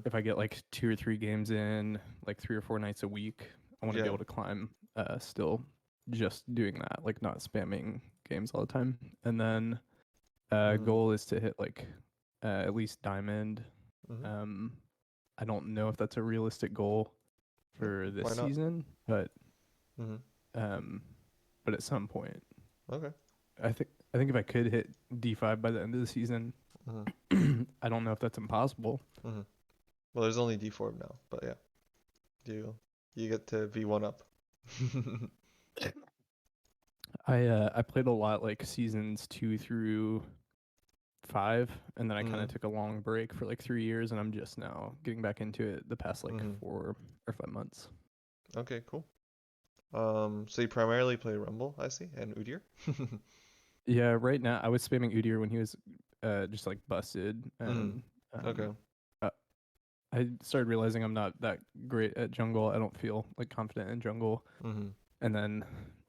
if I get like 2 or 3 games in, like 3 or 4 nights a week, I want to be Yeah. able to climb still just doing that, like not spamming games all the time. And then Mm-hmm. goal is to hit like at least diamond. Mm-hmm. Um, I don't know if that's a realistic goal Yeah. for this Why not? season, but Mm-hmm. um, but at some point, Okay. I think if I could hit D5 by the end of the season, Mm-hmm. I don't know if that's impossible. Mm-hmm. Well, there's only D4 now, but yeah, you get to V1 up. I played a lot like seasons 2 through 5, and then I kind Mm-hmm. of took a long break for like 3 years, and I'm just now getting back into it the past like Mm-hmm. 4 or 5 months. Okay, cool. So you primarily play Rumble, I see, and Udyr? Yeah, right now I was spamming Udyr when he was just like busted, Mm-hmm. and Okay. uh, I started realizing I'm not that great at jungle. I don't feel like confident in jungle, Mm-hmm. and then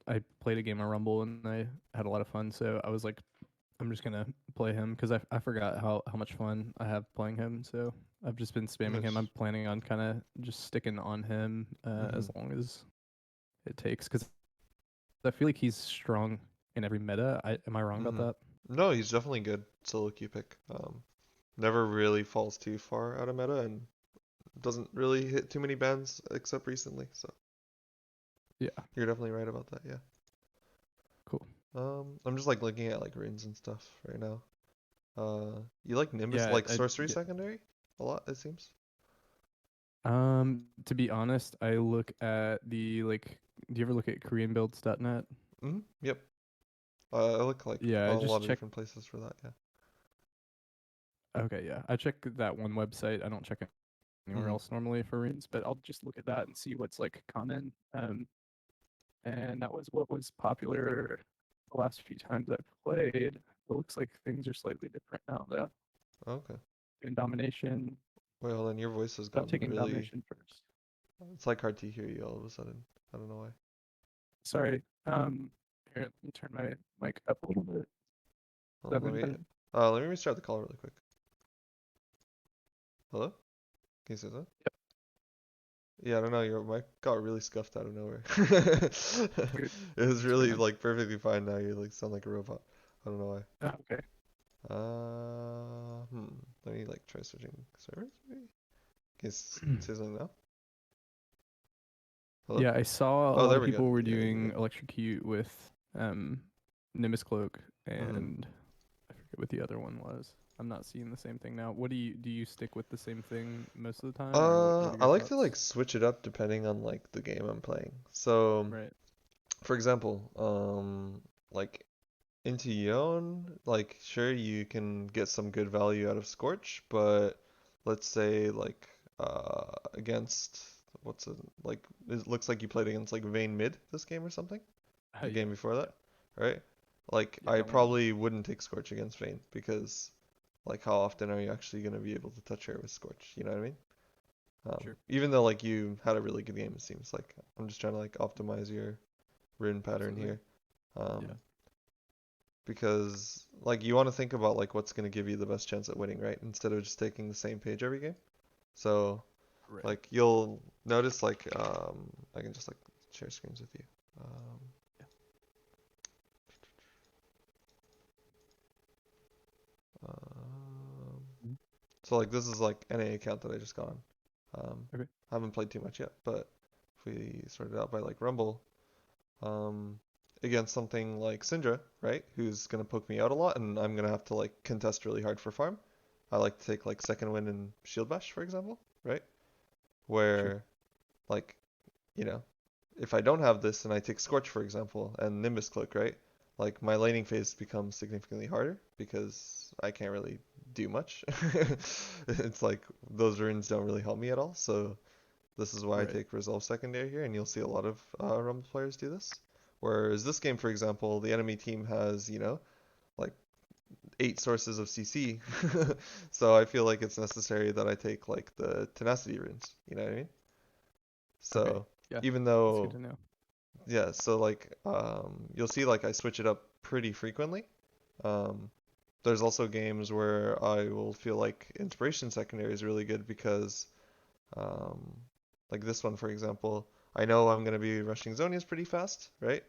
I played a game of Rumble and I had a lot of fun. So I was like, I'm just gonna play him because I forgot how much fun I have playing him. So I've just been spamming him. I'm Nice. planning on kind of just sticking on him Mm-hmm. as long as it takes because I feel like he's strong in every meta. Am I wrong about Mm-hmm. that? No, he's definitely good solo queue pick. Never really falls too far out of meta and doesn't really hit too many bans except recently. So Yeah, you're definitely right about that. Yeah. cool. I'm just like looking at like runes and stuff right now. You like Nimbus, Yeah, like sorcery yeah. secondary a lot, it seems. To be honest, I look at the like. Do you ever look at KoreanBuilds.net? Mm-hmm. Yep. I look like Yeah, a I just lot of check. different places for that. Yeah. Okay, yeah, I check that one website. I don't check anywhere Mm-hmm. else normally for runes, but I'll just look at that and see what's like common. And that was what was popular the last few times I've played. It looks like things are slightly different now, though. Okay. In domination, Well, then your voice has stop gone taking really. domination first. It's like hard to hear you all of a sudden. I don't know why. Sorry. Here, let me turn my mic up a little bit. Is Hold that on, any better? let me restart the call really quick. Hello? Can you say that? Yep. Yeah, I don't know. Your mic got really scuffed out of nowhere. Weird. It was Let's try really again. like perfectly fine now. You like sound like a robot. I don't know why. Oh, okay. Let me like try switching servers maybe. Can you say something now? Hello? Yeah, I saw a Oh, lot there of we go. people were Yeah, you're doing good. electrocute with Nimbus Cloak, Mm-hmm. and I forget what the other one was. I'm not seeing the same thing now. What do you stick with the same thing most of the time, or what are I your like to like thoughts? switch it up depending on like the game I'm playing. So, Right. for example, like into Yone, like sure you can get some good value out of Scorch, but let's say like against what's it like it looks like you played against like Vayne mid this game or something? The Yeah. game before Yeah. that, right? Like Yeah. I That one. probably wouldn't take Scorch against Vayne because like how often are you actually gonna be able to touch her with Scorch? You know what I mean? Sure. Even though like you had a really good game, it seems like I'm just trying to like optimize your rune pattern Absolutely. here. Yeah. Um, because like you want to think about like what's going to give you the best chance at winning, right? Instead of just taking the same page every game. So Right. like you'll notice like I can just like share screens with you. Um, Yeah. um, Mhm. so like this is like NA account that I just got on. Okay. Haven't played too much yet, but if we sort it out by like Rumble, um, against something like Syndra, right, who's gonna poke me out a lot, and I'm gonna have to like contest really hard for farm. I like to take like second win and shield bash, for example, right? Sure. Where like you know, if I don't have this and I take Scorch, for example, and Nimbus Cloak, right? Like my laning phase becomes significantly harder because I can't really do much. It's like those runes don't really help me at all. So this is why I Right. take Resolve Secondary here, and you'll see a lot of Rumble players do this. Whereas this game, for example, the enemy team has, like 8 sources of CC. So I feel like it's necessary that I take like the tenacity runes. You know what I mean? Okay. So Yeah. even That's good though, to know. yeah, so like you'll see like I switch it up pretty frequently. Um, there's also games where I will feel like Inspiration Secondary is really good because, um, like this one, for example, I know I'm going to be rushing Zonias pretty fast, right?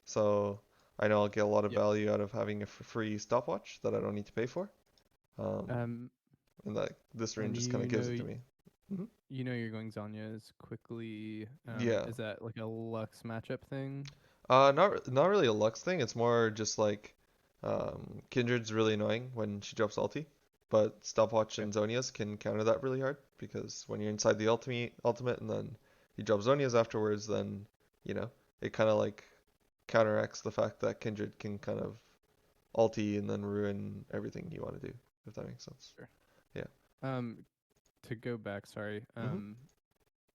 So I know I'll get a lot of Yep. value out of having a free stopwatch that I don't need to pay for. Um, Um, and that this rune and just kind of gives it to me. Hmm. you're going Zanya's quickly. Yeah. Is that like a Lux matchup thing? Not really a Lux thing. It's more just like Kindred's really annoying when she drops ulti, but Stopwatch Okay. and Zonia's can counter that really hard because when you're inside the ultimate and then you drop Zonia's afterwards, then you know it kind of like counteracts the fact that Kindred can kind of ulti and then ruin everything you want to do, if that makes sense. Sure. Yeah. Um, to go back, sorry. Mhm.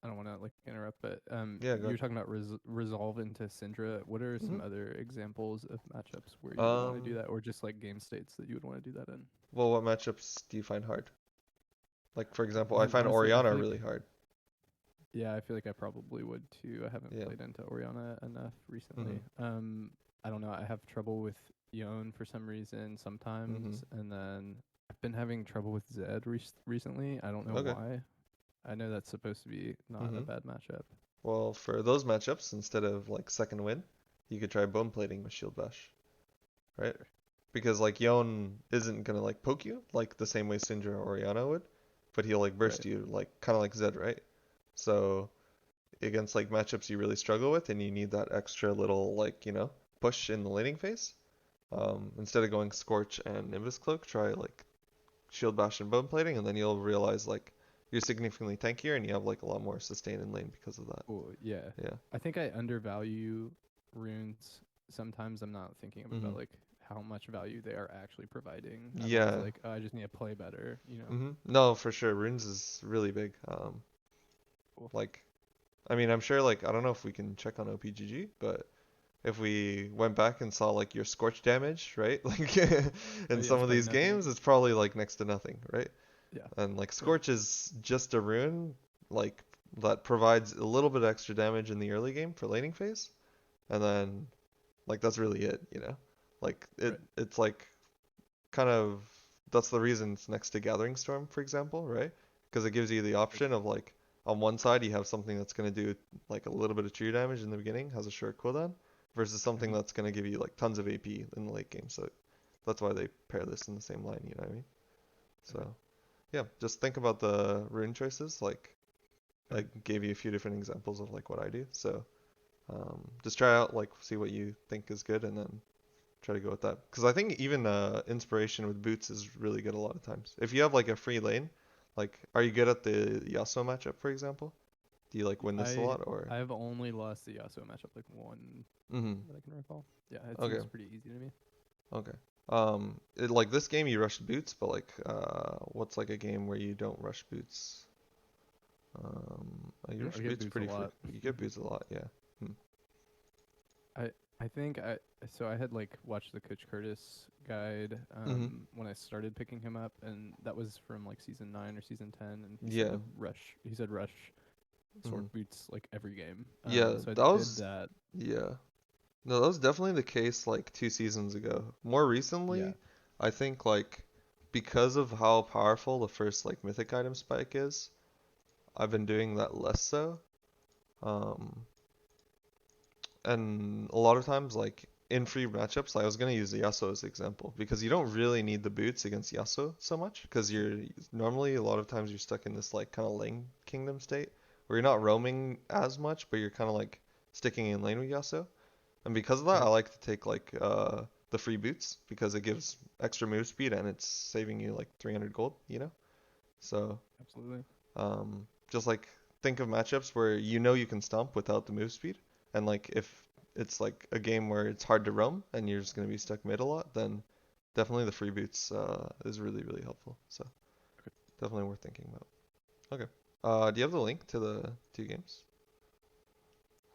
I don't want to like interrupt, but Yeah. you Go. were talking about resolve into Syndra. What are some Mhm. other examples of matchups where you would want to do Um. that, or just like game states that you would want to do that in? Well, what matchups do you find hard? Like for example, I find Honestly, I Orianna feel like really hard. yeah, I feel like I probably would too. I haven't Yeah. played into Oriana enough recently. Mhm. I don't know. I have trouble with Yone for some reason Mhm. sometimes, and then I've been having trouble with Zed recently. I don't know Okay. why. I know that's supposed to be not a Mhm. bad matchup. Well, for those matchups, instead of like second win, you could try bone plating with shield bash, right? Sure. Because like Yone isn't gonna like poke you like the same way Syndra or Orianna would, but he'll like burst Right. you like kind of like Zed, right? So against like matchups you really struggle with and you need that extra little like push in the laning phase. Instead of going Scorch and Nimbus Cloak, try like Shield Bash and Bone Plating, and then you'll realize like you're significantly tankier and you have like a lot more sustain in lane because of that. Oh yeah. Yeah. I think I undervalue runes. Sometimes I'm not thinking about Mhm. like how much value they are actually providing. I'm always Yeah. like, oh, I just need to play better. No, for sure. Runes is really big. Cool. Like, I mean, I'm sure, like, I don't know if we can check on OPGG, but if we went back and saw, like, your Scorch damage, right? Like, Oh in yeah, some it's of probably these games, nothing. it's probably, like, next to nothing, right? Yeah. And, like, Right. Scorch is just a rune, like, that provides a little bit extra damage in the early game for laning phase, and then, like, that's really it? Like, Right. it's, like, kind of that's the reason it's next to Gathering Storm, for example, right? Because it gives you the For option sure. of like on one side you have something that's going to do like a little bit of true damage in the beginning, has a short cooldown, versus something Hmm. that's going to give you like tons of AP in the late game. So that's why they pair this in the same line, you know what I mean? Okay. So yeah, just think about the rune choices. Like I Okay. gave you a few different examples of like what I do. So just try out like see what you think is good and then try to go with that. Because I think even inspiration with boots is really good a lot of times. If you have like a free lane, like are you good at the Yasuo matchup, for example? Do you like win this a I lot or? I've only lost the Yasuo matchup like one Mm-hmm. that I can recall. Yeah, it Okay. seems pretty easy to me. Okay. Like this game you rush boots, but like what's like a game where you don't rush boots? You I rush get boots boots a pretty lot. you get boots a lot, yeah. Hmm. I I think I so I had like watched the Coach Curtis guide Mm-hmm. when I started picking him up, and that was from like season 9 or season 10, and he Yeah. said rush. He said rush Mm-hmm. sword boots like every game. Yeah, So I that did was that. yeah. No, that was definitely the case like 2 seasons ago. More Yeah. recently, I think like because of how powerful the first like mythic item spike is, I've been doing that less so. Um, and a lot of times like in free matchups, I was gonna use the Yasuo as the example because you don't really need the boots against Yasuo so much because Sure. you're normally a lot of times you're stuck in this like kind of lane kingdom state where you're not roaming as much, but you're kind of like sticking in lane with Yasuo. And because of that, I Okay. like to take like the free boots because it gives extra move speed and it's saving you like 300 gold. So Absolutely. just like think of matchups where you know you can stomp without the move speed, and like if it's like a game where it's hard to roam and you're just gonna be stuck mid a lot, then definitely the free boots is really really helpful. So Okay. definitely worth thinking about. Okay. Do you have the link to the two games,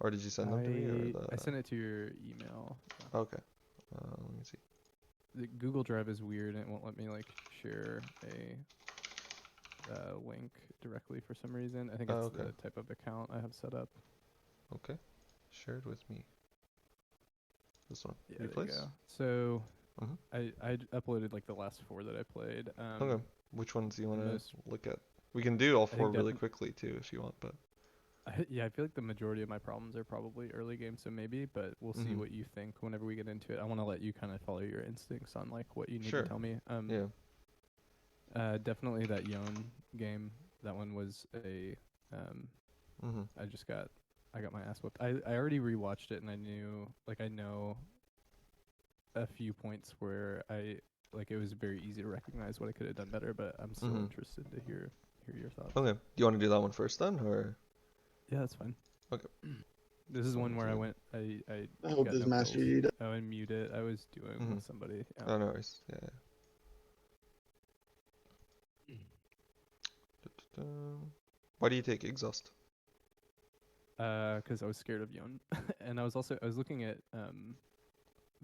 or did you send them to me, or I the? sent it to your email. Yeah. Okay. Let me see. The Google Drive is weird and it won't let me like share a link directly for some reason. I think it's Okay. the type of account I have set up. Okay. Shared with me. This one. Yeah, there you Replace? go. So Hmm. I uploaded like the last four that I played. Okay. Which ones do you The want to most look at? We can do all I four think really definitely. quickly too if you want, but. Yeah, I feel like the majority of my problems are probably early game, so maybe, but we'll see Hmm. what you think whenever we get into it. I want to let you kind of follow your instincts on like what you need to Sure. tell me. Yeah. Definitely that Yone game. That one was a um Hmm. I just got I got my ass whooped. I already rewatched it and I know a few points where I like it was very easy to recognize what I could have done better, but I'm still Hmm. interested to hear your thoughts. Okay. Do you want to do that one first then, or? Yeah, that's fine. Okay. This is one Sounds where good. I I hope got this no master kills. you. Oh, and mute it. I was doing Hmm. with somebody. Yeah. Oh, no worries. Yeah. Da-da-da. Why do you take exhaust? Because I was scared of Yon, and I was looking at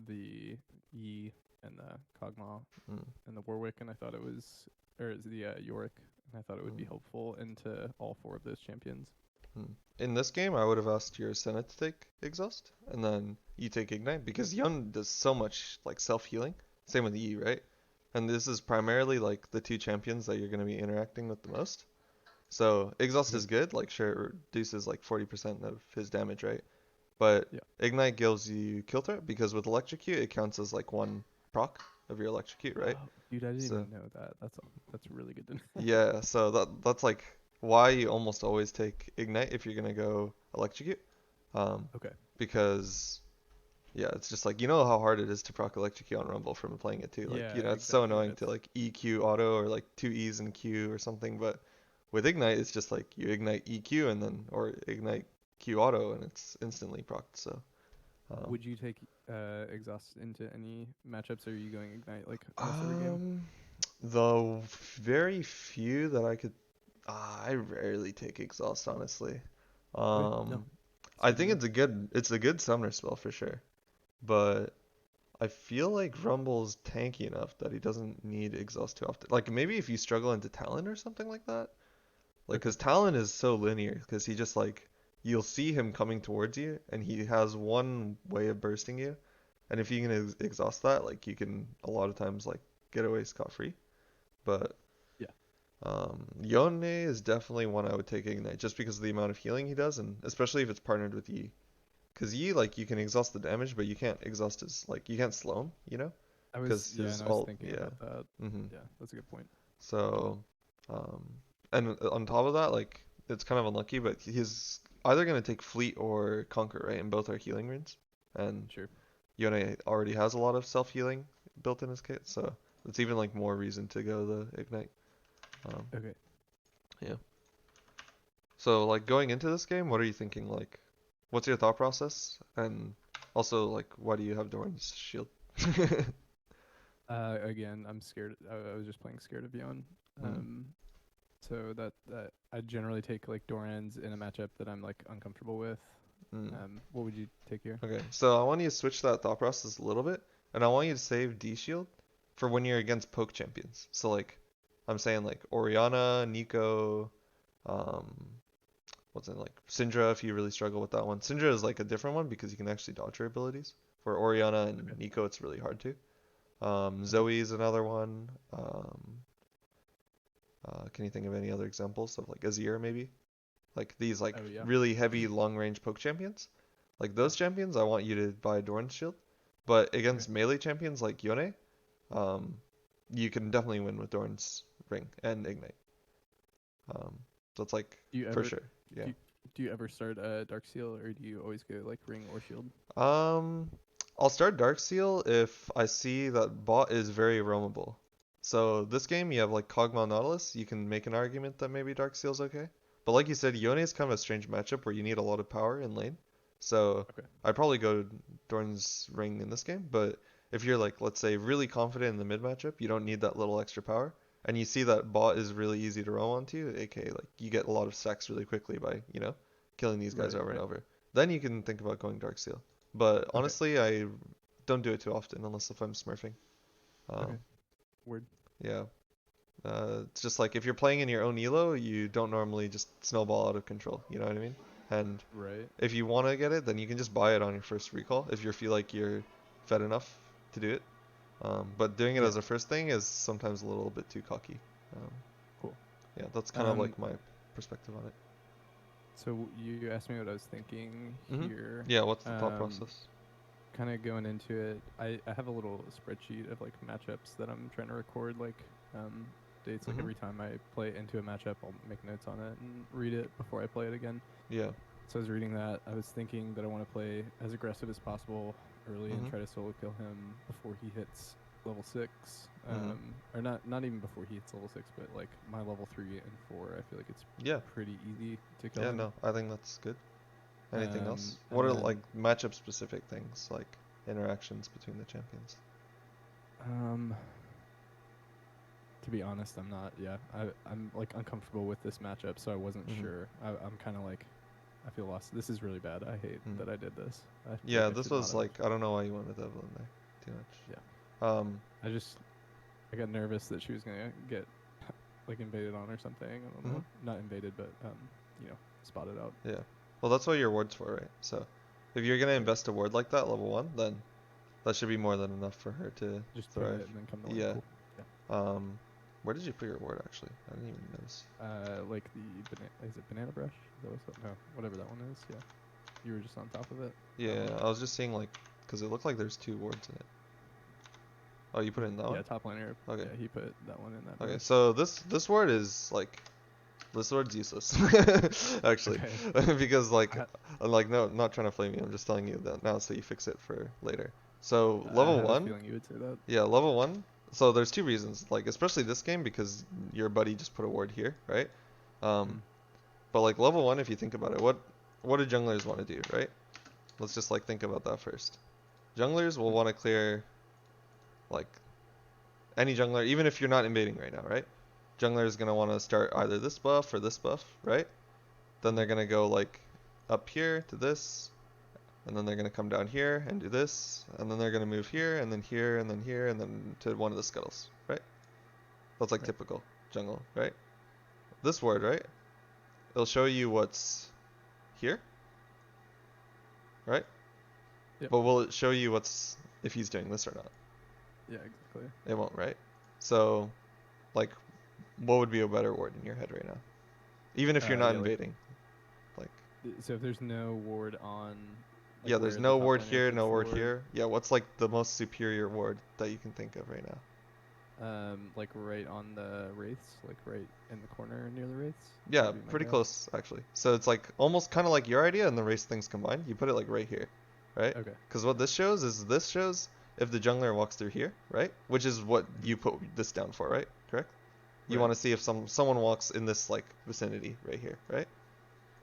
the Yi and the Kog'Maw Mm. and the Warwick, and I thought it was or is the Yorick, and I thought it would be Mm. helpful into all four of those champions. Mm. In this game, I would have asked your Senate to take exhaust, and then you take ignite because Yun does so much like self healing. Same with Yi, right? And this is primarily like the two champions that you're going to be interacting with the most. So exhaust Okay. is good. Like sure, it reduces like 40% of his damage, right? But Yeah. ignite gives you kill threat because with electrocute it counts as like one proc of your electrocute, right? Oh, dude, I didn't So even know that. That's really good to know. yeah, so that's like why you almost always take ignite if you're gonna go electrocute. Um, Okay. because yeah, it's just like you know how hard it is to proc electrocute on Rumble from playing it too. Like Yeah, it's so exactly. annoying to like EQ auto or like two E's and Q or something. But with ignite, it's just like you ignite EQ and then or ignite Q auto and it's instantly procced. So um, Would you take exhaust into any matchups, or are you going ignite like almost every game? um, the very few that I could, I rarely take exhaust honestly. Okay. No, Um, it's I good to think know. it's a good summoner spell for sure, but I feel like Rumble's tanky enough that he doesn't need exhaust too often. Like maybe if you struggle into Talon or something like that, like Okay. because Talon is so linear because he just like you'll see him coming towards you and he has one way of bursting you, and if you can exhaust that, like you can a lot of times like get away scot free. But Yeah. Yone is definitely one I would take ignite just because of the amount of healing he does, and especially if it's partnered with Yi. Cause Yi like you can exhaust the damage, but you can't exhaust his like you can't slow him, you know? Cause Yeah, his and I was ult, thinking yeah. about that. Hmm. Yeah, that's a good point. So, um, and on top of that, like it's kind of unlucky, but he's either gonna take Fleet or Conquer, right? And both are healing runes, and Sure. Yone already has a lot of self healing built in his kit, so it's even like more reason to go the ignite. Um, Okay. yeah. So like going into this game, what are you thinking? Like, what's your thought process? And also like, why do you have Doran's shield? Again, I'm scared. I was just playing scared of Yon. Mm, Um, so that I generally take like Doran's in a matchup that I'm like uncomfortable with. mm. What would you take here? Okay, so I want you to switch that thought process a little bit, and I want you to save D shield for when you're against poke champions. So like, I'm saying like Oriana, Nico, um, what's it like Syndra if you really struggle with that one. Syndra is like a different one because you can actually dodge her abilities. For Oriana and Okay. Nico, it's really hard to. Okay. Zoe is another one. Can you think of any other examples of like Azir maybe? Like these like Oh yeah. really heavy long range poke champions? Like Yeah. those champions, I want you to buy Doran's Shield. But Okay. against melee champions like Yone, um, you can definitely win with Doran's Ring and Ignite. So it's like Do you for ever sure. Yeah. do you, do you ever start Dark Seal, or do you always go like Ring or Shield? Um, I'll start Darksteel if I see that bot is very roamable. So this game, you have like Kog'Maw Nautilus. You can make an argument that maybe Darksteel's okay. But like you said, Yone is kind of a strange matchup where you need a lot of power in lane. So Okay. I'd probably go Dorn's Ring in this game. But if you're like, let's say, really confident in the mid matchup, you don't need that little extra power. And you see that bot is really easy to roam onto, aka like you get a lot of stacks really quickly by, killing these guys Right. over and Right. over. Then you can think about going Darksteel. But Okay. honestly, I don't do it too often unless if I'm smurfing. Okay. Um, Word. yeah. It's just like if you're playing in your own elo, you don't normally just snowball out of control. You know what I mean? And Right. if you want to get it, then you can just buy it on your first recall if you feel like you're fed enough to do it. But doing it Yeah. as a first thing is sometimes a little bit too cocky. Um, Cool. yeah, that's kind of like my perspective on it. So you asked me what I was thinking here. Yeah, what's the thought process? Kind of going into it, I have a little spreadsheet of like matchups that I'm trying to record, like dates. Like every time I play into a matchup, I'll make notes on it and read it before I play it again. Yeah. So I was reading that. I was thinking that I want to play as aggressive as possible early and try to solo kill him before he hits level 6. Or not even before he hits level 6, but like my level 3 and 4. I feel like it's pretty easy to kill him. No, I think that's good. Anything else? And What are like matchup specific things, like interactions between the champions? To be honest, I'm not. Yeah, I'm like uncomfortable with this matchup, so I wasn't sure. I'm kind of like, I feel lost. This is really bad. I hate that I did this. Yeah, like this was like, I don't know why you wanted Evelyn there too much. Yeah. I got nervous that she was gonna get like invaded on or something. I don't know. Not invaded, but spotted out. Yeah. Well, that's what your ward's for, right? So, if you're gonna invest a ward like that, level 1, then that should be more than enough for her to just thrive. Put it and then come to Yeah. Cool. Yeah. Where did you put your ward actually? I didn't even notice. Like is it banana brush? No, whatever that one is. Yeah. You were just on top of it. Yeah, I was just seeing like, cause it looked like there's 2 wards in it. Oh, you put it in that one? Yeah, top laner. Okay. Yeah, he put that one in that. Okay, so this ward is like, this ward's useless, actually, because like, no, not trying to flame you. I'm just telling you that now so you fix it for later. So level 1. Feeling you would say that. Yeah, level 1. So there's 2 reasons, like especially this game because your buddy just put a ward here, right? But like level 1, if you think about it, what do junglers want to do, right? Let's just like think about that first. Junglers will want to clear like any jungler, even if you're not invading right now, right? Jungler is gonna want to start either this buff or this buff, right? Then they're gonna go like up here to this, and then they're gonna come down here and do this, and then they're gonna move here, and then here, and then here, and then to one of the scuttles, right? That's like typical jungle, right? This ward, right? It'll show you what's here, right? Yep. But will it show you what's if he's doing this or not? Yeah, exactly. It won't, right? So, like, what would be a better ward in your head right now? Even if you're not invading. Like, so if there's no ward on... Like, yeah, there's no ward here, no ward here. Yeah, what's like the most superior ward that you can think of right now? Like right on the wraiths, like right in the corner near the wraiths. Yeah, pretty close actually. So it's like almost kind of like your idea and the wraith things combined. You put it like right here, right? Okay. Because what this shows is if the jungler walks through here, right? Which is what you put this down for, right? Correct? You want to see if someone walks in this like vicinity right here, right?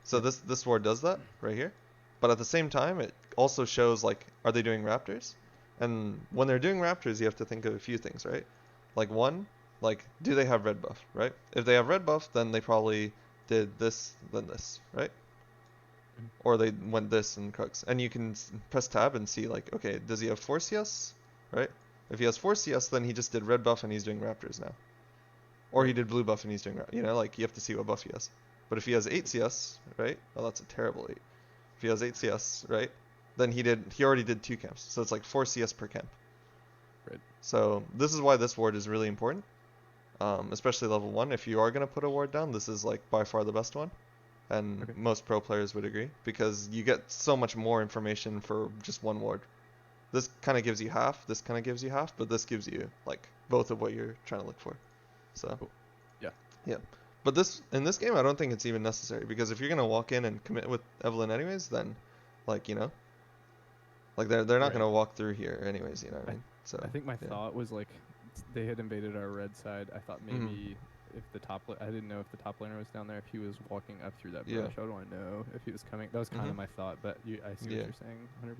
So this ward does that right here. But at the same time, it also shows like, are they doing raptors? And when they're doing raptors, you have to think of a few things, right? Like one, like, do they have red buff, right? If they have red buff, then they probably did this, then this, right? Or they went this and crux. And you can press tab and see like, okay, does he have 4 CS, right? If he has 4 CS, then he just did red buff and he's doing raptors now. Or he did blue buff and he's doing, you know, like you have to see what buff he has. But if he has 8 CS, right? Oh, that's a terrible 8. If he has 8 CS, right? Then he already did 2 camps. So it's like 4 CS per camp. Right. So this is why this ward is really important. Especially level 1. If you are going to put a ward down, this is like by far the best one. And most pro players would agree. Because you get so much more information for just one ward. This kind of gives you half, this kind of gives you half, but this gives you like both of what you're trying to look for. So, cool. Yeah. Yeah. But in this game, I don't think it's even necessary. Because if you're going to walk in and commit with Evelyn anyways, then like, you know, like they're not going to walk through here anyways, you know what I mean? So I think my thought was like they had invaded our red side. I thought maybe if the I didn't know if the top laner was down there, if he was walking up through that brush. I would want to know if he was coming. That was kind of my thought, but I see what you're saying 100%.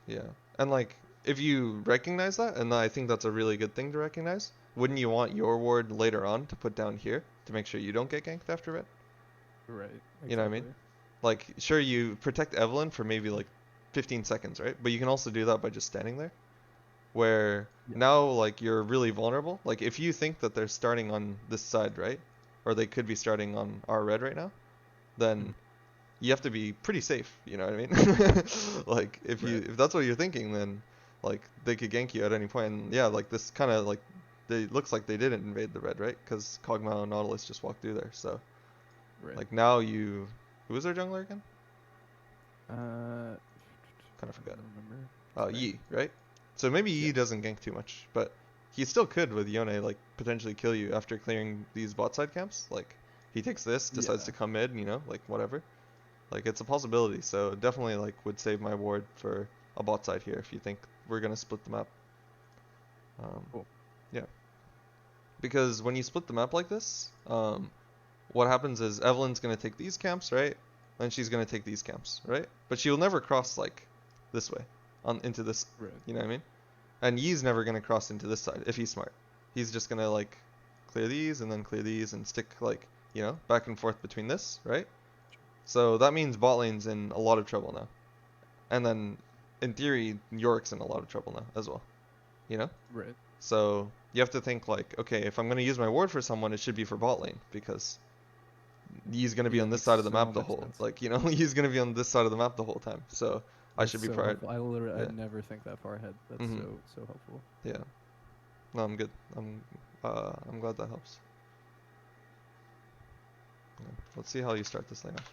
Yeah. And like if you recognize that, and I think that's a really good thing to recognize, wouldn't you want your ward later on to put down here to make sure you don't get ganked after red? Right. Exactly. You know what I mean? Like sure you protect Evelyn for maybe like 15 seconds, right? But you can also do that by just standing there. Where now like you're really vulnerable. Like if you think that they're starting on this side, right? Or they could be starting on our red right now, then you have to be pretty safe, you know what I mean? Like if that's what you're thinking, then Like they could gank you at any point, and yeah, like this kind of like they looks like they didn't invade the red, right? Because Kog'Maw and Nautilus just walked through there. So Right. like now you, who was their jungler again? Uh, Kind of I forgot. don't remember. Yi, right? So maybe Yeah. Yi doesn't gank too much, but he still could with Yone like potentially kill you after clearing these bot side camps. Like he takes this, decides Yeah. to come mid, you know, like whatever. Like it's a possibility. So definitely like would save my ward for a bot side here if you think we're gonna split the map. Cool. Yeah, because when you split the map like this, what happens is Evelyn's gonna take these camps, right? And she's gonna take these camps, right? But she'll never cross like this way on into this. Right. You know what I mean? And Yi's never gonna cross into this side if he's smart. He's just gonna like clear these and then clear these and stick like, you know, back and forth between this, right? So that means bot lane's in a lot of trouble now. And then in theory, Yorick's in a lot of trouble now as well. You know? Right. So you have to think like, okay, if I'm gonna use my ward for someone, it should be for bot lane because he's gonna be Yeah, on it this makes side of the so map the much whole, sense. like, you know, he's gonna be on this side of the map the whole time. So I That's should be so proud. helpful. I literally, I Yeah. never think that far ahead. That's Mhm. so helpful. Yeah. No, I'm good. I'm glad that helps. Yeah. Let's see how you start this thing off.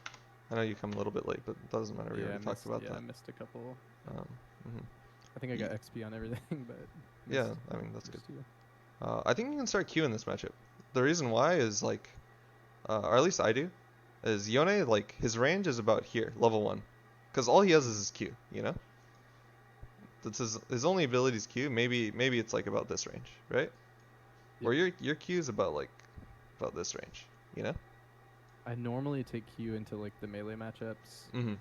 I know you come a little bit late, but it doesn't matter. We Yeah, I already talked missed. about Yeah, I that. missed a couple. Um, mhm. I think I Ye- got XP on everything, but Yeah, missed I mean that's good. first two. I think you can start Q in this matchup. The reason why is like, or at least I do, is Yone like his range is about here, level 1, because all he has is his Q. You know, that's his only ability is Q. Maybe it's like about this range, right? Yeah. Or your Q is about this range. You know? I normally take Q into like the melee matchups. Mhm.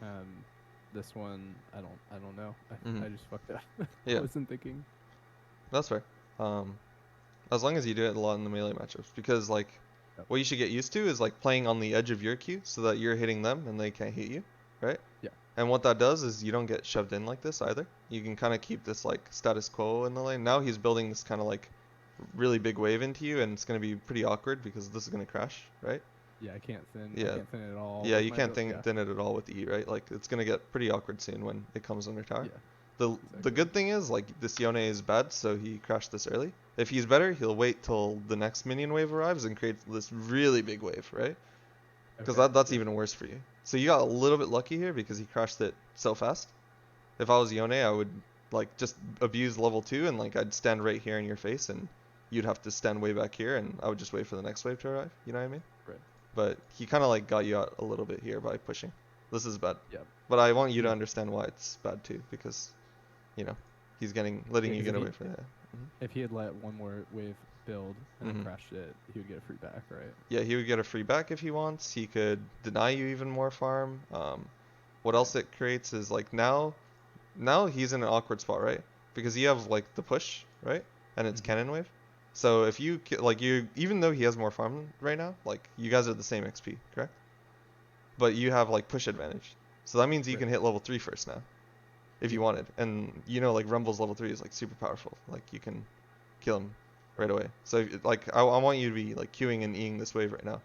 This one I don't know. Mhm. I just fucked up. I Yeah, wasn't thinking. that's fair. Um, as long as you do it a lot in the melee matchups, because like Yep. what you should get used to is like playing on the edge of your queue so that you're hitting them and they can't hit you, right? Yeah. And what that does is you don't get shoved in like this either. You can kind of keep this like status quo in the lane. Now he's building this kind of like really big wave into you, and it's gonna be pretty awkward because this is gonna crash, right? Yeah, I can't thin. I Yeah, can't thin it at all yeah, with you my can't build. think Yeah. thin it at all with E, right? Like it's gonna get pretty awkward soon when it comes under tower. Yeah. The Exactly. good thing is like this Yone is bad, so he crashed this early. If he's better, he'll wait till the next minion wave arrives and create this really big wave, right? Because Okay. that's Yeah. even worse for you. So you got a little bit lucky here because he crashed it so fast. If I was Yone, I would like just abuse level 2 and like I'd stand right here in your face and you'd have to stand way back here and I would just wait for the next wave to arrive. You know what I mean? Right. But he kind of like got you out a little bit here by pushing. This is bad. Yeah. But I want you to No. understand why it's bad too because, you know, he's letting Yeah, you 'cause get away from that. if he had let one more wave build and then Mhm. crashed it, he would get a free back, right? Yeah, he would get a free back if he wants. He could deny you even more farm. What Right. else it creates is like now he's in an awkward spot, right? Because you have like the push, right? And it's Mhm. cannon wave. So if you like you, even though he has more farm right now, like you guys are the same XP, correct? But you have like push advantage. So that means you Right. can hit level 3 first now, if you Yeah. wanted. And you know, like Rumble's level 3 is like super powerful. Like you can kill him right away. So like I want you to be like queuing and Eing this wave right now.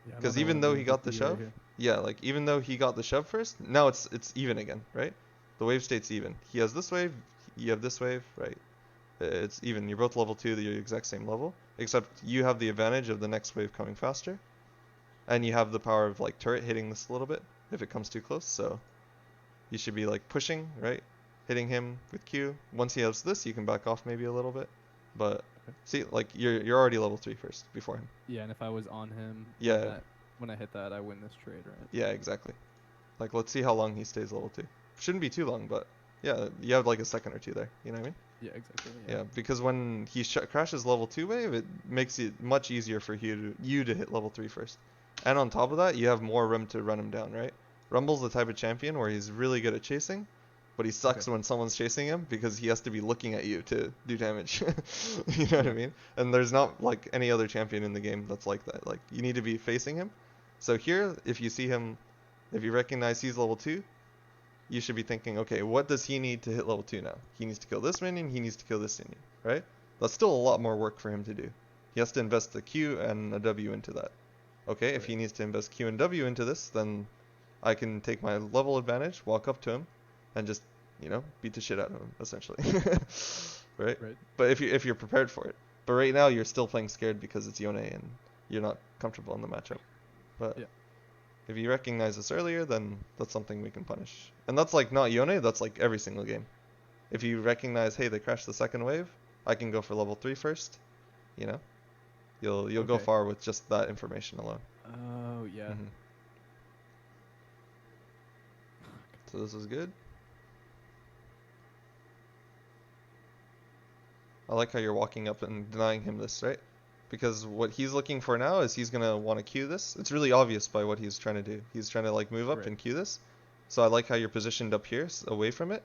Yeah. I Because don't know what even I'm though doing he with got the E right shove, here. yeah, like even though he got the shove first, now it's even again, right? The wave state's even. He has this wave, you have this wave, right? It's even. You're both level 2, you're the exact same level, except you have the advantage of the next wave coming faster, and you have the power of like turret hitting this a little bit if it comes too close. So you should be like pushing, right? Hitting him with Q. Once he has this, you can back off maybe a little bit, but Okay. see, like you're already level 3 first before him. Yeah, and if I was on him Yeah, when I hit that, I win this trade, right? yeah, exactly. Like, let's see how long he stays level 2. Shouldn't be too long, but yeah, you have like a second or two there. You know what I mean? Yeah, exactly. Yeah, because when he crashes level 2 wave, it makes it much easier for you to hit level 3 first. And on top of that, you have more room to run him down, right? Rumble's the type of champion where he's really good at chasing, but he sucks Okay. when someone's chasing him because he has to be looking at you to do damage. You know what I Yeah. mean? And there's not like any other champion in the game that's like that. Like, you need to be facing him. So here, if you see him, if you recognize he's level 2, you should be thinking, okay, what does he need to hit level 2 now? He needs to kill this minion, he needs to kill this minion, right? That's still a lot more work for him to do. He has to invest a Q and a W into that. Okay, if Right. he needs to invest Q and W into this, then I can take my level advantage, walk up to him, and just you know, beat the shit out of him essentially, right? Right. But if you're prepared for it, but right now you're still playing scared because it's Yone and you're not comfortable in the matchup. But Yeah. if you recognize this earlier, then that's something we can punish. And that's like not Yone, that's like every single game. If you recognize, hey, they crashed the second wave, I can go for level 3 first, you know? You'll go Okay. far with just that information alone. Oh yeah. Hmm. So this is good. I like how you're walking up and denying him this, right? Because what he's looking for now is he's gonna want to queue this. It's really obvious by what he's trying to do. He's trying to like move up Right. and queue this. So I like how you're positioned up here, away from it.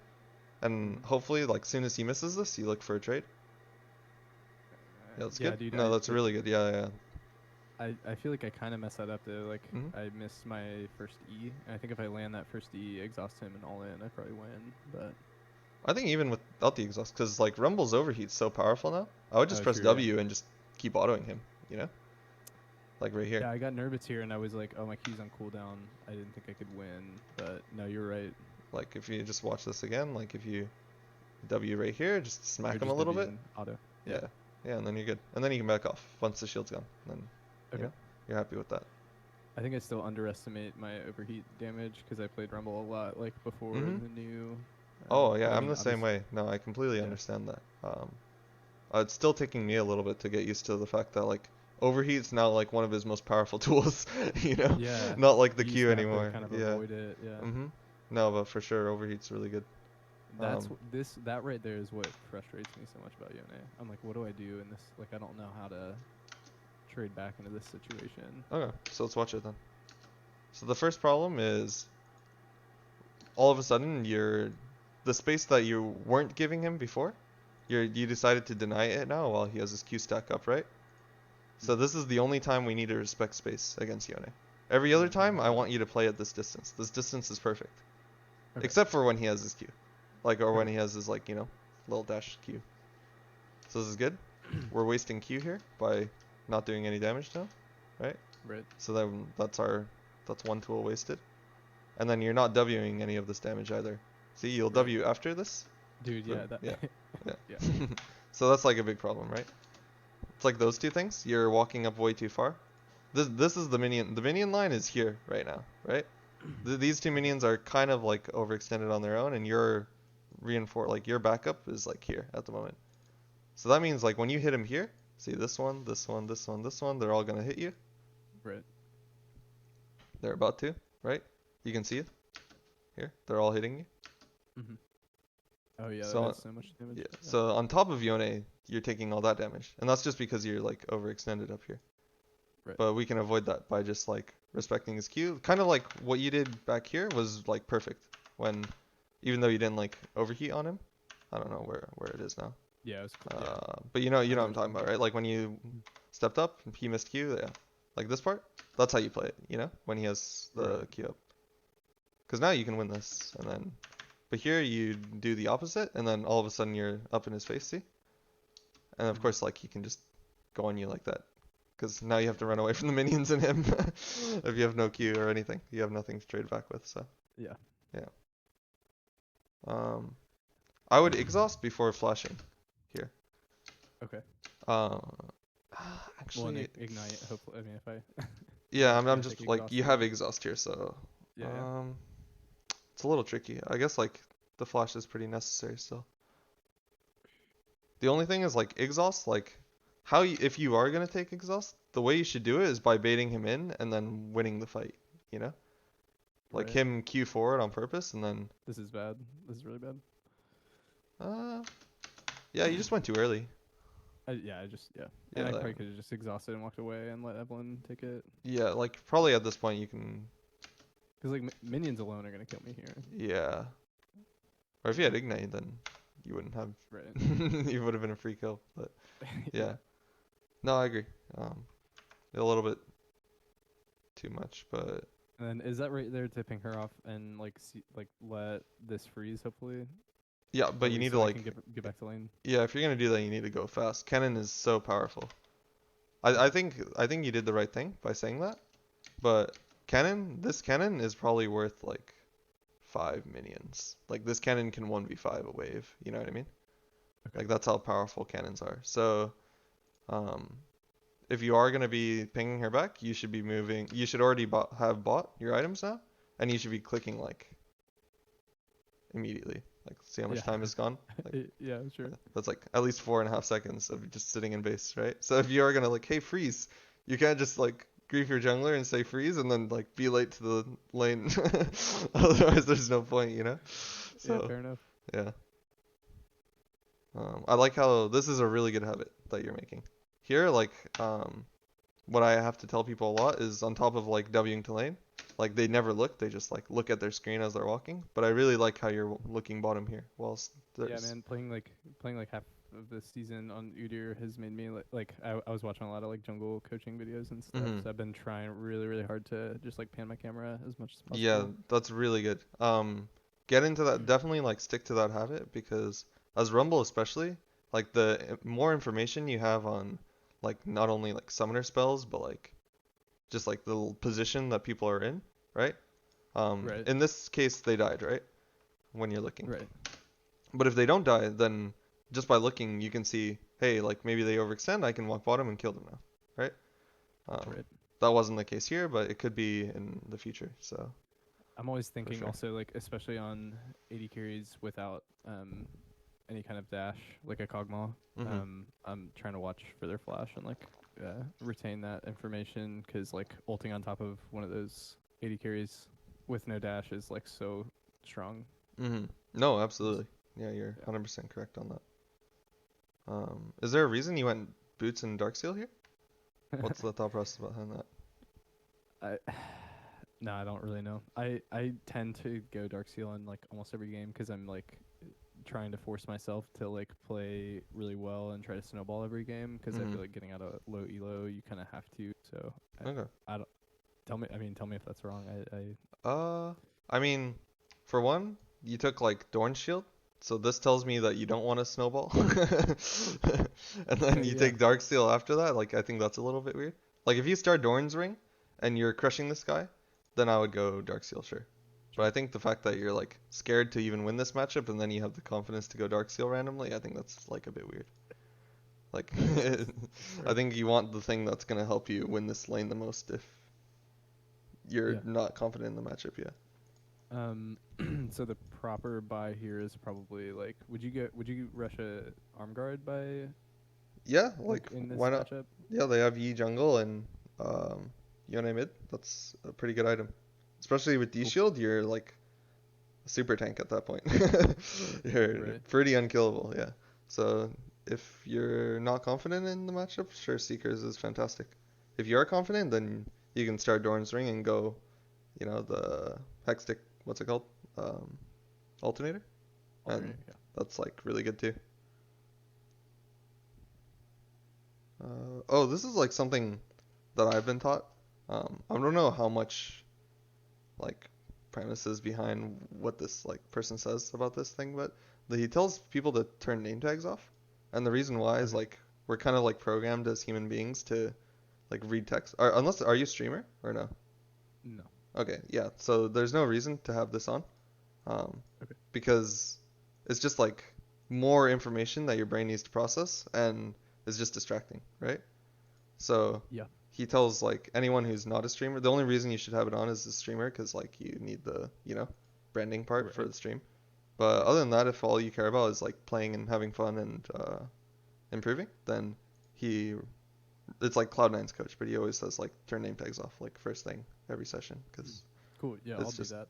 And Mhm. hopefully, like, soon as he misses this, you look for a trade. Yeah, that's Yeah, good. dude. No, that's really good. Yeah, yeah. I feel like I kind of messed that up though. Like Hmm. I missed my first E. And I think if I land that first E, exhaust him and all in, I probably win. But I think even without the exhaust, because like Rumble's overheat's so powerful now, I would just oh, press true. Yeah. W and just keep autoing him, you know? Like right here. Yeah, I got nervous here, and I was like, "Oh, my key's on cooldown. I didn't think I could win." But no, you're right. Like if you just watch this again, like if you W right here, just Or smack him a just little W bit. and auto. Yeah. Yeah. Yeah, and then you're good. And then you can back off once the shield's gone. Then, you Okay. know, you're happy with that. I think I still underestimate my overheat damage because I played Rumble a lot like before Hmm. the new. Oh But yeah, I I'm mean, the same obviously, way. No, I completely yeah, understand that. It's still taking me a little bit to get used to the fact that like overheat's now like one of his most powerful tools, you know? yeah. Not like the You used Q to have to anymore. kind of Yeah. avoid it. Yeah. Mhm. No, but for sure overheat's really good. That right there is what frustrates me so much about Yone. I'm like, what do I do in this? Like, I don't know how to trade back into this situation. Okay, so let's watch it then. So the first problem is all of a sudden the space that you weren't giving him before, you decided to deny it now while he has his Q stack up, right? So this is the only time we need to respect space against Yone. Every other time, I want you to play at this distance. This distance is perfect. Okay. Except for when he has his Q. Like, or when Okay. he has his, like, you know, little dash Q. So this is good. We're wasting Q here by not doing any damage now, right? Right. So then that's one tool wasted. And then you're not Wing any of this damage either. See, you'll Right. W after this. Dude, So, yeah, that. yeah, yeah. Yeah. So that's like a big problem, right? It's like those two things. You're walking up way too far. This is the minion. The minion line is here right now, right? These two Okay. minions are kind of like overextended on their own, and your reinforce like your backup is like here at the moment. So that means like when you hit him here, see this one, this one, this one, this one, they're all gonna hit you. Right. They're about to, right? You can see it here. They're all hitting you. Mm-hmm. Oh yeah, that So does so much damage. yeah. Yeah. So on top of Yone, you're taking all that damage, and that's just because you're like overextended up here. Right. But we can avoid that by just like respecting his Q. Kind of like what you did back here was like perfect when, even though you didn't like overheat on him. I don't know where it is now. Yeah, it was cool. Yeah. But you I know know what I'm what talking you're about, talking right? Like when you about. stepped up, he missed Q. Yeah, like this part. That's how you play it. You know, when he has the Right. Q up. Because now you can win this, and then, but here you do the opposite, and then all of a sudden you're up in his face. See? And of Mm-hmm. course, like he can just go on you like that. Because now you have to run away from the minions and him if you have no Q or anything. You have nothing to trade back with, so Yeah. yeah. I would exhaust before flashing here. Okay. Uh, Well, and actually, ignite. Hopefully, I mean, if I yeah, if I'm I take just like, exhaust, you then have exhaust here, so yeah, yeah. um, it's a little tricky. I guess like the flash is pretty necessary still. The only thing is like exhaust, like if you are gonna take exhaust, the way you should do it is by baiting him in and then winning the fight, you know? Like Right. him Q forward on purpose and then This is bad. This is really bad. uh yeah, you just went too early. Yeah, I just yeah, and Yeah, I probably could have just exhausted and walked away and let Evelyn take it. yeah, like probably at this point you can, Cause like minions alone are gonna kill me here. yeah. Or if you had ignite, then you wouldn't have, Right. you would have been a free kill. But Yeah. yeah, no, I agree. A little bit too much, but And then is that right there tipping her off and like let this freeze hopefully? yeah, At but you least need to so I like, can get back to lane. yeah, if you're gonna do that, you need to go fast. Cannon is so powerful. Okay. I think you did the right thing by saying that, but this cannon is probably worth like 5 minions. Like this cannon can 1v5 a wave, you know what I mean? Okay. Like that's how powerful cannons are. So, um, if you are going to be pinging her back, you should be moving. You should already have bought your items now, and you should be clicking like immediately. Like, see how much Yeah. time has gone? Like, Yeah, sure. that's like at least 4.5 seconds of just sitting in base, right? So if you are gonna like, hey, freeze, you can't just like grief your jungler and say freeze and then like be late to the lane. Otherwise, there's no point, you know? Yeah, So fair enough. yeah. I like how this is a really good habit that you're making. Here, like, what I have to tell people a lot is on top of like Wing to lane, like they never look, they just like look at their screen as they're walking. But I really like how you're looking bottom here, whilst Yeah, there's. man, playing like half of the season on Udyr has made me like I was watching a lot of like jungle coaching videos and stuff. Mhm. So I've been trying really hard to just like pan my camera as much as Yeah, possible. that's really good. Get into that, definitely like stick to that habit because as Rumble especially, like the more information you have on like not only like summoner spells, but like just like the position that people are in, right? Right. In this case, they died, right? When you're looking. Right. But if they don't die, then just by looking, you can see, hey, like maybe they overextend, I can walk bottom and kill them now, right? Right. That wasn't the case here, but it could be in the future, so I'm always for thinking sure. also like especially on 80 carries without any kind of dash like a Kog'Maw. Mhm. I'm trying to watch for their flash and like retain that information because like ulting on top of one of those 80 carries with no dash is like so strong. Mhm. No, absolutely. Yeah, you're Yeah. 100% correct on that. Is there a reason you went boots and Darksteel here? What's the thought process behind that? I no, I don't really know. I tend to go Dark Seal in like almost every game because I'm like trying to force myself to like play really well and try to snowball every game because I Mhm. feel like getting out of low elo you kind of have to. So Okay. I don't tell me. I mean, tell me if that's wrong. I Uh, I mean, for one, you took like Dorn Shield, so this tells me that you don't want to snowball. And then okay, you yeah, take Darksteel after that, like I think that's a little bit weird. Like if you start Dorn's Ring and you're crushing this guy, then I would go Darksteel, sure. But sure. I think the fact that you're like scared to even win this matchup and then you have the confidence to go Darksteel randomly, I think that's like a bit weird. Like That's I fair. think you want the thing that's gonna help you win this lane the most if you're Yeah. not confident in the matchup, yeah. Um, so the proper buy here is probably like, would you rush a arm guard by Yeah, like like in this why not? matchup? Yeah, they have Yi jungle and um, Yone mid. That's a pretty good item. Especially with D Cool. shield, you're like a super tank at that point. You're Right. pretty unkillable, yeah. So if you're not confident in the matchup, sure, Seekers is fantastic. If you are confident, then you can start Dorn's Ring and go, the Hextech, what's it called? Um, Alternator? And Alternate. Yeah. that's like really good too. Oh, this is like something that I've been taught. I don't know how much like premises behind what this like person says about this thing, but he tells people to turn name tags off, and the reason why is Okay. like we're kind of like programmed as human beings to like read text. Are you a streamer or no? No. Okay, yeah. So there's no reason to have this on, um, Okay. because it's just like more information that your brain needs to process, and it's just distracting, right? So Yeah. he tells like anyone who's not a streamer, the only reason you should have it on is a streamer because like you need the, branding part for Right. the stream. But Yeah. other than that, if all you care about is like playing and having fun and improving, then he it's like Cloud9's coach, but he always says like turn name tags off like first thing every session Mm. because Cool. Yeah, I'll it's do just that.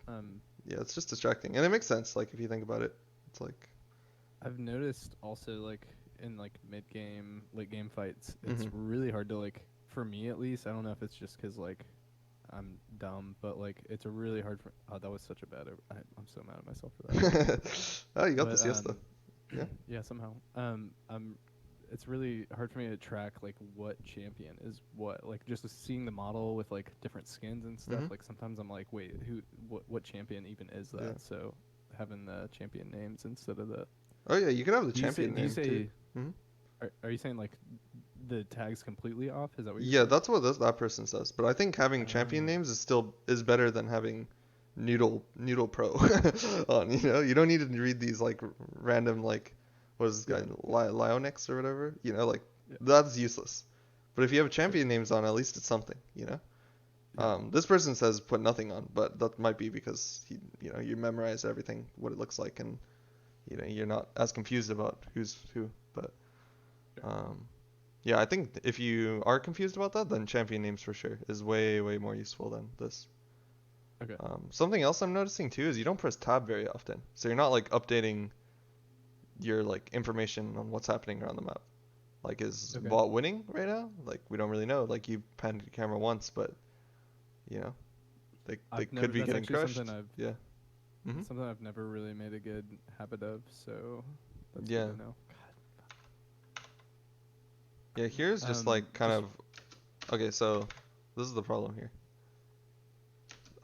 yeah, it's just distracting and it makes sense like if you think about it. It's like I've noticed also like in like mid game, late game fights, it's hmm really hard to like for me at least. I don't know if it's just 'cause like I'm dumb, but like it's a really hard for. Oh, that was such a bad. I'm so mad at myself for that. Oh, you got the But siesta. Yeah. yeah, somehow it's really hard for me to track like what champion is what. Like just seeing the model with like different skins and stuff. hmm Like sometimes I'm like, wait, what champion even is Yeah. that? So having the champion names instead of the. Oh yeah, you could have the Do you say? champion Do you name too. say? hmm Are you saying like the tags completely off? Is that what you're Yeah, saying? that's what that person says. But I think having champion Oh, names is still is better than having Noodle Pro on, you don't need to read these like random like what is this guy Yeah. Lionix or whatever, like Yeah. that's useless. But if you have Sure. champion names on, at least it's something. Yeah. This person says put nothing on, but that might be because you memorize everything what it looks like, and you're not as confused about who's who. But Sure. yeah, I think if you are confused about that, then champion names for sure is way more useful than this. Okay. Something else I'm noticing too is you don't press tab very often, so you're not like updating your like information on what's happening around the map. Like, is Okay. bot winning right now? Like, we don't really know. Like, you panned your camera once, but you know they I've could never. be That's getting actually something crushed. I've. Yeah. Mhm. It's something I've never really made a good habit of. So that's good Yeah. to know. Yeah. Here's just like kind Just of okay. So this is the problem here.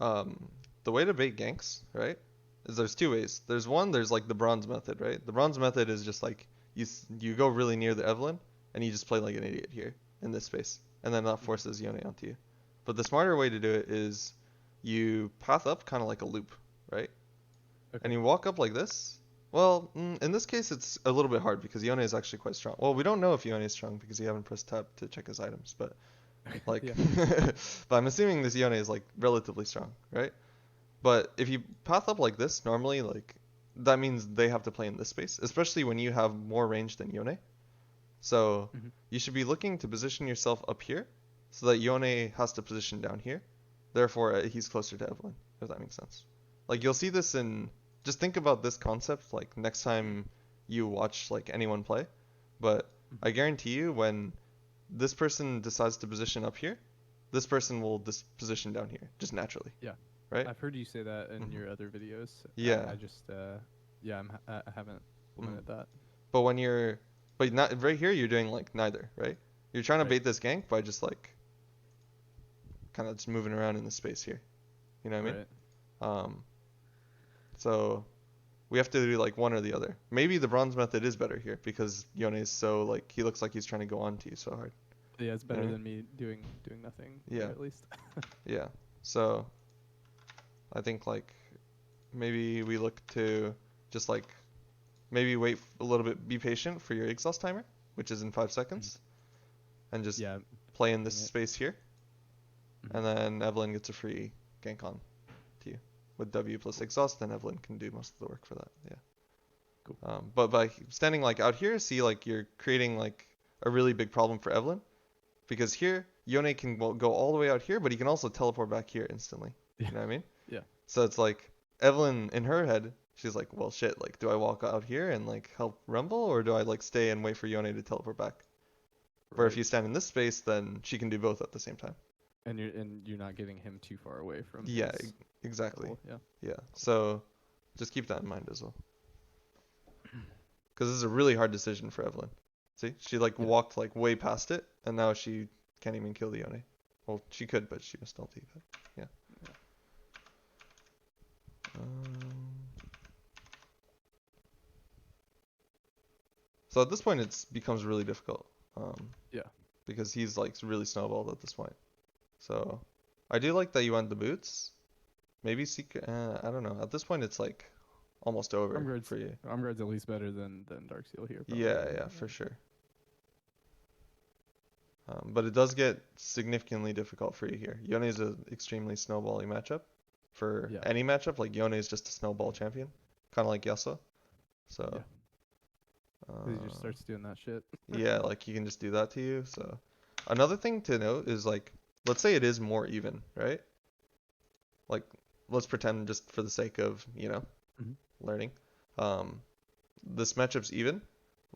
Um, the way to bait ganks, right, is there's two ways. There's like the bronze method, right? The bronze method is just like you go really near the Evelyn and you just play like an idiot here in this space, and then that mhm. forces Yone onto you. But the smarter way to do it is you path up kind of like a loop, right? And Okay. you walk up like this. Well, in this case, it's a little bit hard because Yone is actually quite strong. Well, we don't know if Yone is strong because you haven't pressed tab to check his items, but like, Yeah. but I'm assuming this Yone is like relatively strong, right? But if you path up like this, normally, like, that means they have to play in this space, especially when you have more range than Yone. So Mhm. you should be looking to position yourself up here so that Yone has to position down here. Therefore, he's closer to Evelyn, if that makes sense. Like, you'll see this in, just think about this concept, like, next time you watch, like, anyone play. But Mhm. I guarantee you, when this person decides to position up here, this person will position down here, just naturally, Yeah. right? I've heard you say that in Hmm. your other videos. Yeah. I just yeah, I haven't Mhm. implemented that. But when you're, but not right here, you're doing like neither, right? You're trying to Right. bait this gank by just like kind of just moving around in the space here. You know what I mean? Right. Um, so we have to do like one or the other. Maybe the bronze method is better here because Yone is so like he looks like he's trying to go on to you so hard. Yeah, it's You know better what I mean? than me doing nothing there Yeah, at least. yeah. So I think like maybe we look to just like maybe wait a little bit, be patient for your exhaust timer, which is in five Mhm. seconds, and just Yeah, play in this wing it. space here. Mhm. And then Evelyn gets a free gank on to you. With W plus Cool. exhaust, then Evelyn can do most of the work for that. Yeah. Cool. But by standing like out here, see like you're creating like a really big problem for Evelyn because here Yone can go all the way out here, but he can also teleport back here instantly. Yeah. You know what I mean? Yeah. So it's like Evelyn in her head, she's like, well, shit. Like, do I walk out here and like help Rumble, or do I like stay and wait for Yone to teleport back? Where if Right. you stand in this space, then she can do both at the same time. And you're not getting him too far away from Yeah, his exactly. goal. Yeah. Yeah. Cool. So just keep that in mind as well. Because this is a really hard decision for Evelyn. See, she like Yeah. walked like way past it, and now she can't even kill the Yone. Well, she could, but she must ulti. But yeah. Yeah. Um, so at this point, it becomes really difficult. Yeah. Because he's like really snowballed at this point. So I do like that you went the boots. Maybe secret. I don't know. At this point, it's like almost over Armguard's for you. Armguard's at least better than Darksteel here, Yeah, probably. yeah, for sure. But it does get significantly difficult for you here. Yone is an extremely snowbally matchup for Yeah. any matchup. Like Yone is just a snowball champion, kind of like Yasuo. Yeah. So, 'Cause he just uh, starts doing that shit. yeah, like he can just do that to you. So, another thing to note is like, let's say it is more even, right? Like, let's pretend just for the sake of, Mhm. learning. Um, this matchup's even.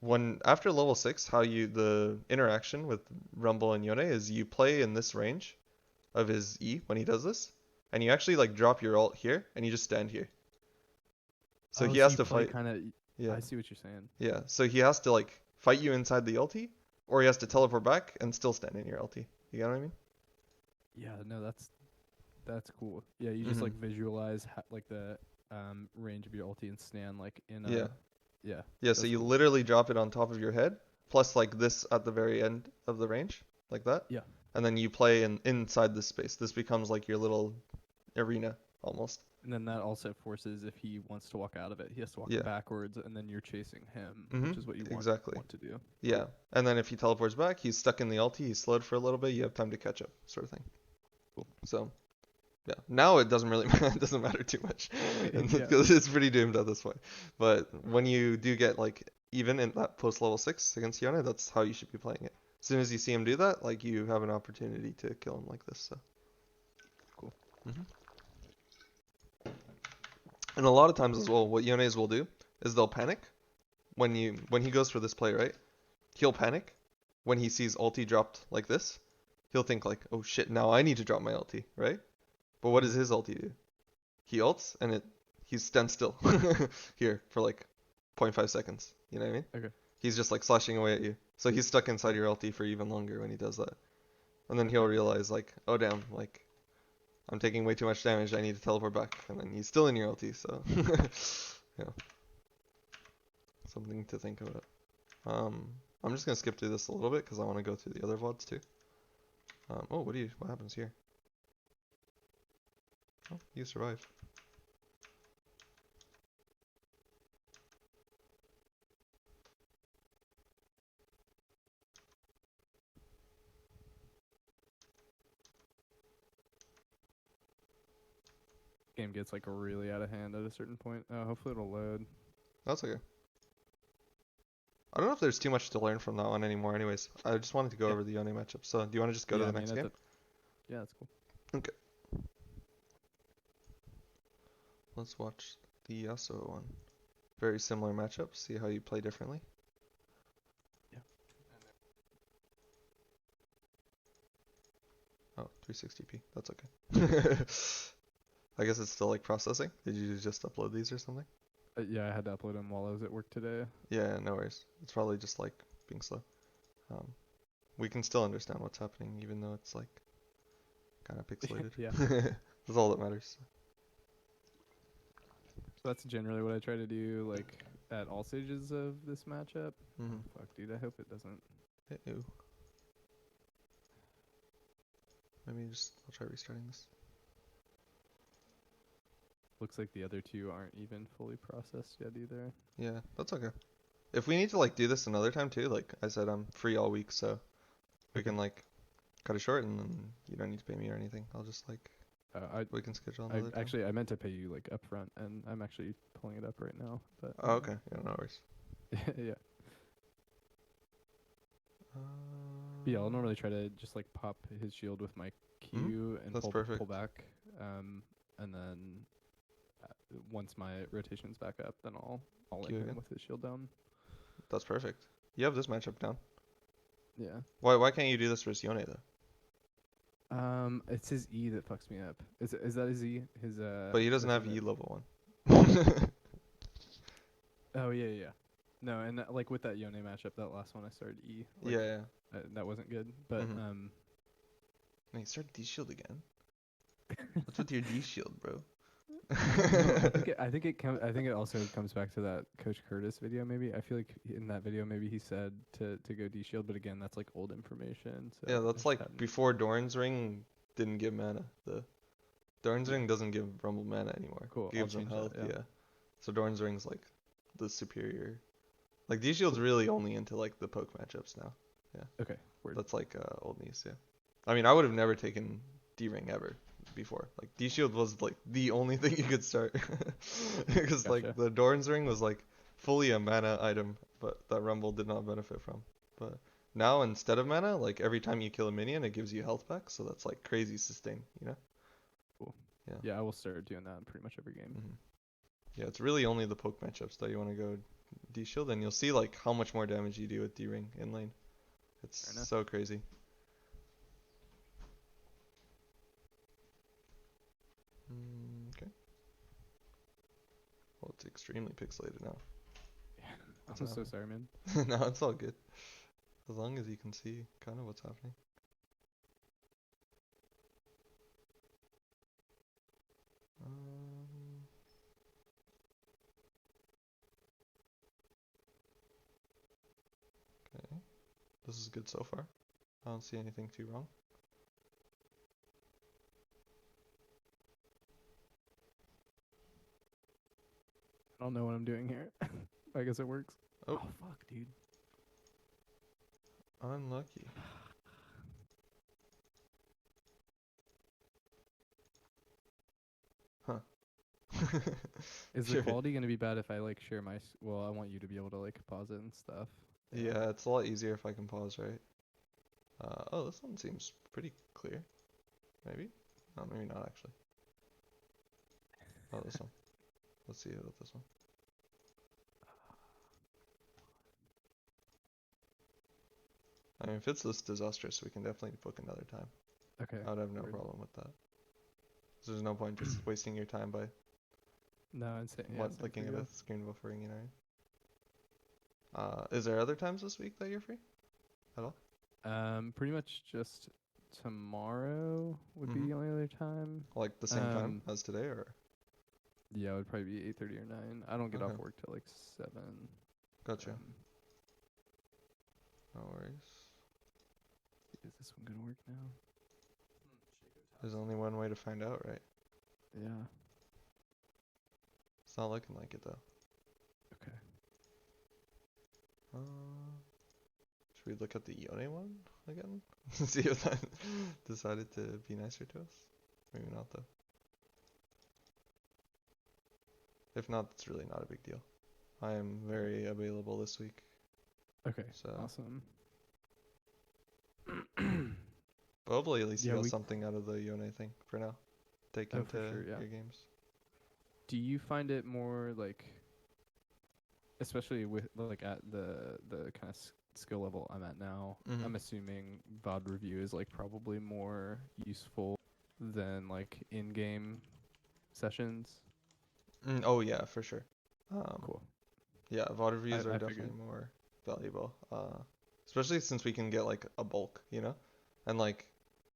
When after level 6, how the interaction with Rumble and Yone is you play in this range of his E when he does this, and you actually like drop your ult here and you just stand here. So Oh, he so has you to play fight. kind of. Yeah, I see what you're saying. yeah. So he has to like fight you inside the ulti, or he has to teleport back and still stand in your ulti. You get what I mean? Yeah, no, that's cool. Yeah, you just Mhm. like visualize like the range of your ulti and stand like in Yeah. a. Yeah, Yeah. So that's you cool. literally drop it on top of your head, plus like this at the very end of the range, like that, Yeah. and then you play inside this space. This becomes like your little arena almost. And then that also forces, if he wants to walk out of it, he has to walk Yeah. backwards, and then you're chasing him, Mm-hmm. which is what you Exactly. want to do. Yeah. Cool. And then if he teleports back, he's stuck in the ulti, he's slowed for a little bit, you have time to catch up, sort of thing. Cool. So, yeah. Now it doesn't really it doesn't matter too much. Yeah. Because it's pretty doomed at this point. But when you do get like even in that post level 6 against Yone, that's how you should be playing it. As soon as you see him do that, like you have an opportunity to kill him like this. So. Cool. Hmm. And a lot of times as well, what Yones will do is they'll panic when he goes for this play, right? He'll panic when he sees ulti dropped like this. He'll think like, oh shit, now I need to drop my ulti, right? But what does his ulti do? He ults and he stands still here for like 0.5 seconds. You know what I mean? Okay. He's just like slashing away at you. So he's stuck inside your ulti for even longer when he does that. And then he'll realize like, oh damn, like I'm taking way too much damage. I need to teleport back. And then he's still in your ulti. So yeah, something to think about. I'm just gonna skip through this a little bit because I want to go through the other VODs too. Oh, what happens here? Oh, you survived. Game gets like really out of hand at a certain point. Hopefully it'll load. That's okay. I don't know if there's too much to learn from that one anymore anyways. I just wanted to go Yeah. over the Yone matchup. So do you want to just go to Yeah, the I mean, next game? yeah, that's cool. Okay. Let's watch the Yasuo one. Very similar matchup. See how you play differently. Yeah. Oh, 360p. That's okay. I guess it's still like processing. Did you just upload these or something? Yeah, I had to upload them while I was at work today. Yeah, no worries. It's probably just like being slow. Um, we can still understand what's happening even though it's like kind of pixelated. Yeah. That's all that matters. So that's generally what I try to do, like at all stages of this matchup. Mm-hmm. Fuck, dude, I hope it doesn't. Ew. I'll try restarting this. Looks like the other two aren't even fully processed yet either. Yeah, that's okay. If we need to like do this another time too, like I said, I'm free all week, so we can like cut it short and then you don't need to pay me or anything. I'll just like we can schedule another time. Actually, I meant to pay you like upfront, and I'm actually pulling it up right now. But Oh, okay. Yeah, no worries. yeah. Yeah, I'll normally try to just like pop his shield with my Q and That's pull perfect. back, and then once my rotation's back up, then I'll Q hit again? him with his shield down. That's perfect. You have this matchup down. Yeah. Why can't you do this versus Yone though? It's his E that fucks me up. Is that his E? His But he doesn't the have thing E that- level 1. Oh yeah. No, and like with that Yone matchup, that last one I started E. Like, Yeah. that wasn't good. But Man, you started D shield again. What's with your D shield, bro? I think it also comes back to that Coach Curtis video. Maybe I feel like in that video maybe he said to go D shield, but again that's like old information. So Yeah, I that's just like hadn't- before Dorn's ring didn't give mana. The Dorn's ring doesn't give Rumble mana anymore. Cool, It gives I'll them change health, that, yeah. yeah. So Dorn's ring's like the superior. Like D shield's really only into like the poke matchups now. Okay, word. That's like old news, yeah. I mean, I would have never taken D ring ever before. Like D shield was like the only thing you could start because Gotcha. like the Dorn's ring was like fully a mana item, but that Rumble did not benefit from. But now instead of mana, like every time you kill a minion, it gives you health back, so that's like crazy sustain, you know? Cool. Yeah. Yeah, I will start doing that in pretty much every game. Hmm. Yeah, it's really only the poke matchups that you want to go D shield, and you'll see like how much more damage you do with D ring in lane. It's Fair enough. so crazy. Okay. Well, it's extremely pixelated now. Yeah. What's I'm so happening? sorry, man. No, it's all good. As long as you can see kind of what's happening. Okay. This is good so far. I don't see anything too wrong. I don't know what I'm doing here. I guess it works. Oh. Oh fuck, dude. Unlucky. Huh. Is the Sure. quality gonna be bad if I like share my? Well, I want you to be able to like pause it and stuff. Yeah, it's a lot easier if I can pause, right? Oh, this one seems pretty clear. Maybe? No, maybe not actually. Oh, this one. Let's see about this one. I mean, if it's this disastrous, we can definitely book another time. Okay. I would have no word. problem with that. 'Cause there's no point just wasting your time by No, insane. Yeah, one same for looking at you. a screen buffering, you know? Is there other times this week that you're free at all? Pretty much just tomorrow would be Mm-hmm. the only other time. Like the same time as today, or? Yeah, it would probably be 8:30 or 9. I don't get Okay. off work till like 7. Gotcha. Um, No worries. is this one gonna work now? There's only one way to find out, right? Yeah. It's not looking like it though. Okay. Should we look at the Yone one again? See if that decided to be nicer to us? Maybe not though. If not, it's really not a big deal. I am very available this week. Okay. So Awesome. but hopefully at least Yeah, you got we. something out of the Yone thing for now. Take Oh, into for sure. Yeah. your games. Do you find it more like, especially with like at the kind of skill level I'm at now? Mm-hmm. I'm assuming VOD review is like probably more useful than like in-game sessions. Oh yeah, for sure. Cool. Yeah, VOD reviews are I definitely figured. more valuable. Especially since we can get like a bulk, you know? And like,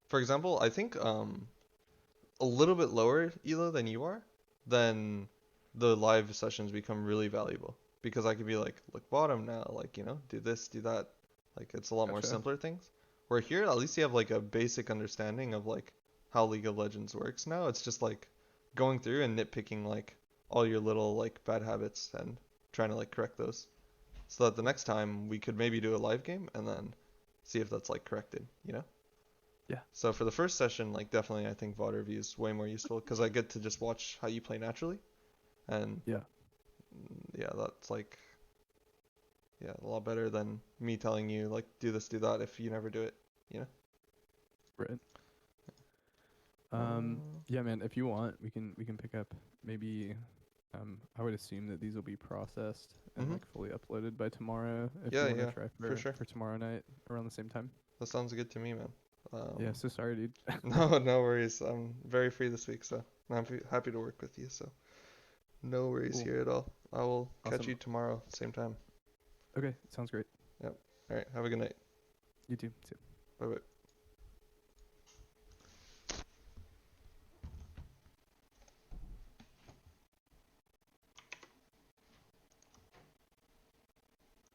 for example, I think a little bit lower elo than you are, then the live sessions become really valuable because I could be like, look bottom now, like, you know, do this, do that. Like it's a lot more Gotcha. simpler things. Where here, at least you have like a basic understanding of like how League of Legends works now. It's just like going through and nitpicking like all your little like bad habits and trying to like correct those. So that the next time we could maybe do a live game and then see if that's like corrected, you know? Yeah. So for the first session, like definitely I think VOD review is way more useful because I get to just watch how you play naturally. And Yeah. yeah, that's like, yeah, a lot better than me telling you like do this, do that if you never do it, you know? Right. Uh, Yeah, man. If you want, we can pick up maybe. I would assume that these will be processed and mm-hmm. like fully uploaded by tomorrow. If Yeah, you want to yeah, try for sure. for tomorrow night around the same time. That sounds good to me, man. Yeah. So sorry, dude. No worries. I'm very free this week, so I'm happy to work with you. So no worries Cool. here at all. I will catch Awesome. you tomorrow, same time. Okay. Sounds great. Yep. All right. Have a good night. You too. See ya. Bye bye.